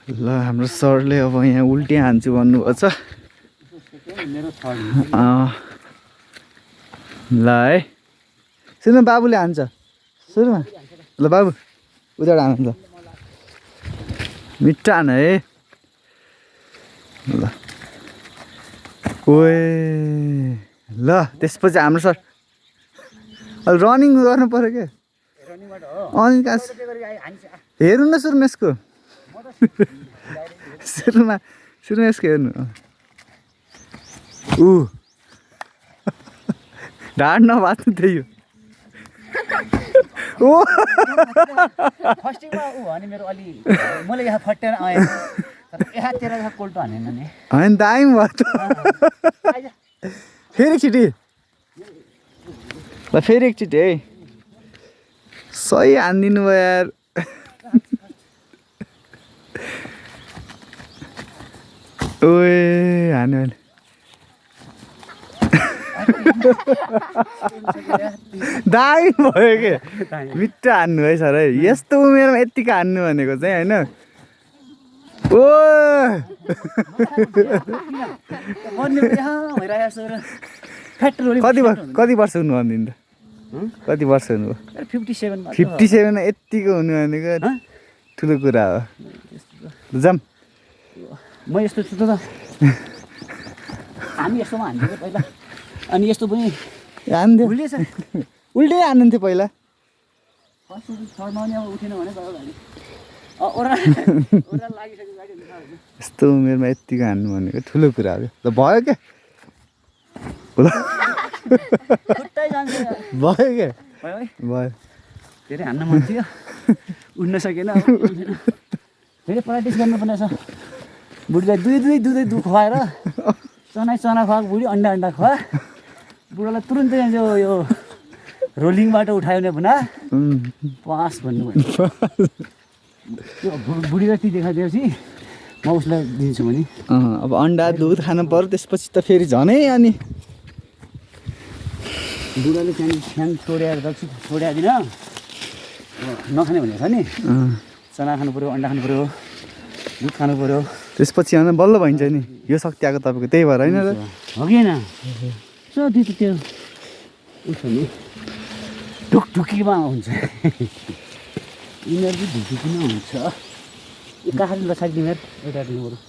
ल हाम्रो सरले अब यहाँ उल्टी हान्छु भन्नुभएको छ। ल है सुन्नु बाबुले हान्छ सुरुमा। ल बाबु उताबाट हान्छ मिठो हान है। ल ओए ल त्यसपछि हाम्रो सर अहिले रनिङ गर्नु पर्यो क्या। अनि कहाँ हेर्नु न सुरुमा यसको सुरुमा यसको हेर्नु ढाड नभात्नु त्यही हो। ओ फर्स्टिङमा उ भने मेरो अलि मैले यहाँ फट्टेर आएँ यहाँ तेरा कोल्टो हानेन नि होइन दामी भयो त। फेरि एकचोटि ल फेरि एकचोटि है सही हानिदिनु भयो यार। ओए हान्यो भने दामी भयो के मिठो हान्नु है सर है। यस्तो उमेरमा यत्तिको हान्नु भनेको चाहिँ होइन। ओ कति वर्ष हुनु भनिदिनु त कति वर्ष हुनु भयो? 57 यत्तिको हुनु भनेको ठुलो कुरा हो। जाम म यस्तो छु त हामी यस्तोमा हान्थ्यो पहिला अनि यस्तो पनि हान्थ्यो उल्टै हान्नुहुन्थ्यो पहिला। यस्तो उमेरमा यत्तिको हान्नु भनेको ठुलो कुरा हो। ल भयो क्या भयो क्या भयो। धेरै हान्न मन थियो उड्न सकेन धेरै प्र्याक्टिस गर्नुपर्ने छ। बुढीलाई दुध खुवाएर चना खुवा बुढी अन्डा खुवा बुढालाई तुरुन्तै यो रोलिङबाट उठायो भने पुनः पास भन्नुभयो। त्यो बुढीलाई ती देखाइदिएपछि म उसलाई दिन्छु भने अब अन्डा दुध खानु पर्यो त्यसपछि त फेरि झनै। अनि बुढाले त्यहाँदेखि फ्यान छोड्यादिन नखाने भनेको छ नि। चना खानु पऱ्यो अन्डा खानु पऱ्यो दुध खानु पऱ्यो त्यसपछि होइन बल्ल भइन्छ नि यो शक्ति आएको तपाईँको त्यही भएर होइन र हो कि होइन। त्यो उसो नि ढुकढुकीमा हुन्छ यिनीहरू चाहिँ ढुकढुकीमा हुन्छ। काखले लसाइदिनु एउटा दिनु पऱ्यो।